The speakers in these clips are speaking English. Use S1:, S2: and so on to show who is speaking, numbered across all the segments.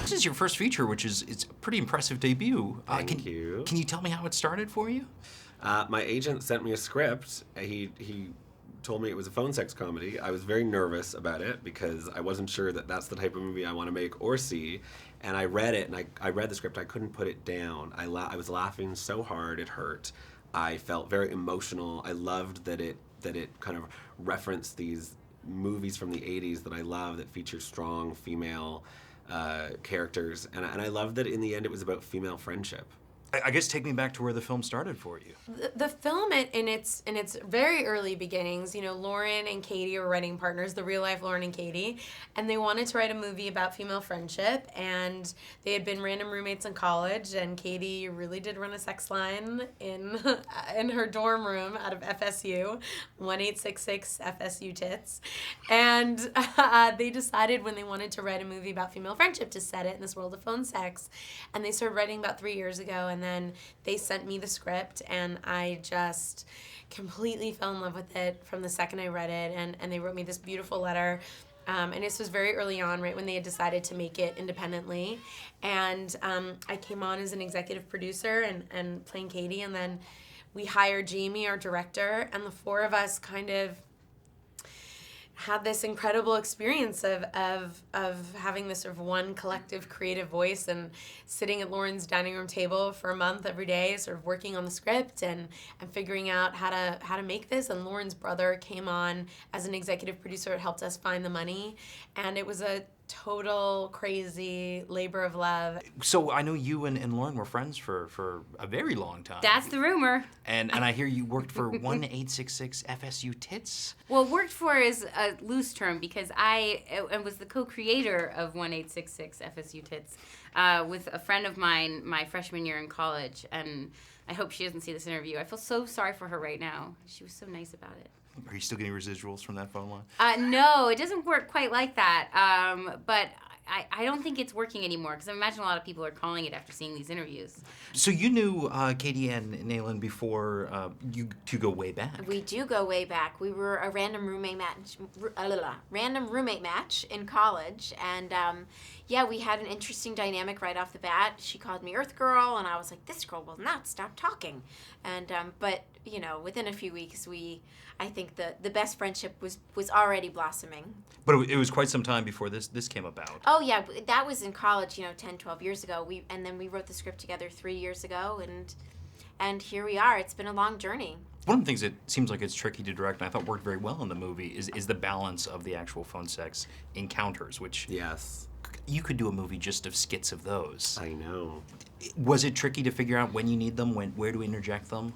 S1: This is your first feature, which is it's a pretty impressive debut.
S2: Thank you.
S1: Can you tell me how it started for you?
S2: My agent sent me a script. He told me it was a phone sex comedy. I was very nervous about it because I wasn't sure that that's the type of movie I want to make or see. And I read it, and I read the script. I couldn't put it down. I was laughing so hard it hurt. I felt very emotional. I loved that it kind of referenced these movies from the 80s that I love that feature strong female characters. And I loved that in the end it was about female friendship.
S1: I guess take me back to where the film started for you.
S3: The film, in its very early beginnings, Lauren and Katie were writing partners, the real life Lauren and Katie, and they wanted to write a movie about female friendship, and they had been random roommates in college, and Katie really did run a sex line in her dorm room out of FSU, 1866 FSU tits, and they decided when they wanted to write a movie about female friendship to set it in this world of phone sex, and they started writing about 3 years ago, and then they sent me the script, and I just completely fell in love with it from the second I read it, and they wrote me this beautiful letter. And this was very early on, right when they had decided to make it independently. And I came on as an executive producer and playing Katie, and then we hired Jamie, our director, and the four of us kind of had this incredible experience of having this sort of one collective creative voice and sitting at Lauren's dining room table for a month every day, sort of working on the script and figuring out how to make this. And Lauren's brother came on as an executive producer. It helped us find the money, and it was a total crazy labor of love.
S1: So I know you and Lauren were friends for a very long time.
S4: That's the rumor.
S1: And I hear you worked for 1866 FSU Tits.
S4: Well, worked for is a loose term because I was the co-creator of 1866 FSU Tits with a friend of mine my freshman year in college, and I hope she doesn't see this interview. I feel so sorry for her right now. She was so nice about it.
S1: Are you still getting residuals from that phone line?
S4: No, it doesn't work quite like that. But I don't think it's working anymore because I imagine a lot of people are calling it after seeing these interviews.
S1: So you knew Katie and Naylon before you two go way back.
S5: We do go way back. We were a random roommate match in college, and yeah, we had an interesting dynamic right off the bat. She called me Earth Girl, and I was like, this girl will not stop talking. And but within a few weeks, I think the best friendship was already blossoming.
S1: But it was quite some time before this came about.
S5: Oh yeah, that was in college, 10, 12 years ago. And then we wrote the script together 3 years ago, and here we are. It's been a long journey.
S1: One of the things that seems like it's tricky to direct, and I thought worked very well in the movie, is the balance of the actual phone sex encounters, which
S2: Yes.
S1: you could do a movie just of skits of those.
S2: I know.
S1: Was it tricky to figure out when you need them, where to interject them?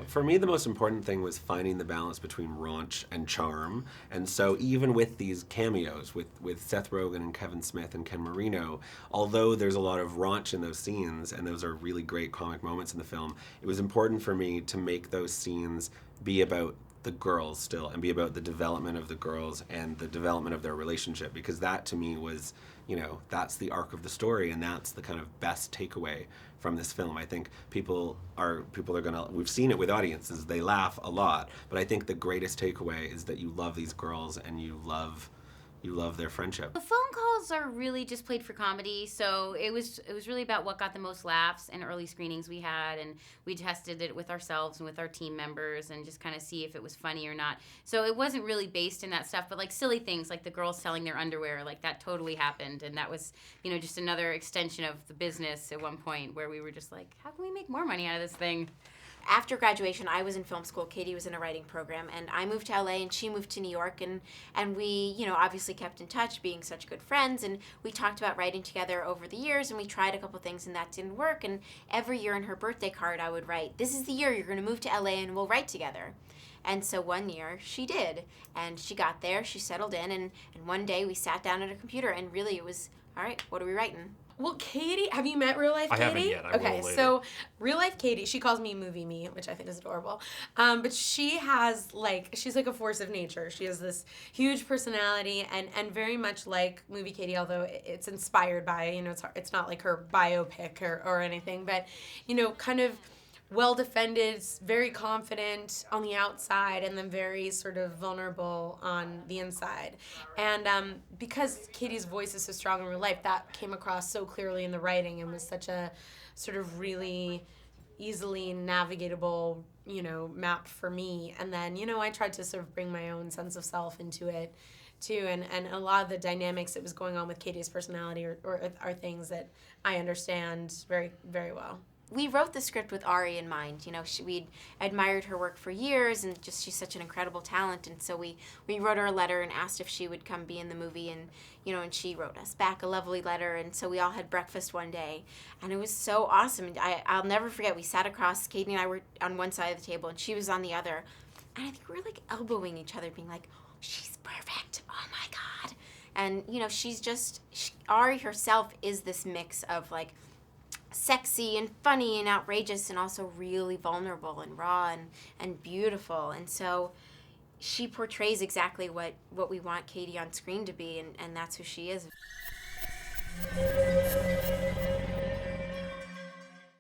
S2: For me, the most important thing was finding the balance between raunch and charm. And so even with these cameos, with Seth Rogen and Kevin Smith and Ken Marino, although there's a lot of raunch in those scenes, and those are really great comic moments in the film, it was important for me to make those scenes be about the girls still, and be about the development of the girls and the development of their relationship, because that to me was, that's the arc of the story, and that's the kind of best takeaway from this film. I think people are gonna, we've seen it with audiences, they laugh a lot, but I think the greatest takeaway is that you love these girls and you love their friendship.
S4: The phone calls are really just played for comedy, so it was really about what got the most laughs in early screenings we had, and we tested it with ourselves and with our team members and just kind of see if it was funny or not. So it wasn't really based in that stuff, but like silly things like the girls selling their underwear, like that totally happened, and that was, just another extension of the business at one point where we were just like, how can we make more money out of this thing?
S5: After graduation, I was in film school. Katie was in a writing program, and I moved to LA, and she moved to New York, and we, obviously kept in touch, being such good friends, and we talked about writing together over the years, and we tried a couple things, and that didn't work. And every year in her birthday card, I would write, "This is the year you're going to move to LA, and we'll write together." And so one year she did, and she got there, she settled in, and one day we sat down at a computer, and really it was, all right, what are we writing?
S3: Well, Katie, have you met real life Katie?
S1: I haven't yet. I will
S3: Okay,
S1: later.
S3: so real life Katie, she calls me Movie Me, which I think is adorable. But she has she's like a force of nature. She has this huge personality and very much like Movie Katie, although it's inspired by, it's not like her biopic or anything, but, kind of well defended, very confident on the outside, and then very sort of vulnerable on the inside. And because Katie's voice is so strong in real life, that came across so clearly in the writing and was such a sort of really easily navigatable, map for me. And then, I tried to sort of bring my own sense of self into it too. And a lot of the dynamics that was going on with Katie's personality are things that I understand very, very well.
S5: We wrote the script with Ari in mind. We'd admired her work for years, and just she's such an incredible talent. And so we wrote her a letter and asked if she would come be in the movie, and and she wrote us back a lovely letter. And so we all had breakfast one day, and it was so awesome. And I'll never forget. We sat across. Katie and I were on one side of the table, and she was on the other, and I think we were like elbowing each other, being like, "She's perfect. Oh my God!" And she's Ari herself is this mix of like sexy and funny and outrageous and also really vulnerable and raw and beautiful. And so she portrays exactly what we want Katie on screen to be, and that's who she is.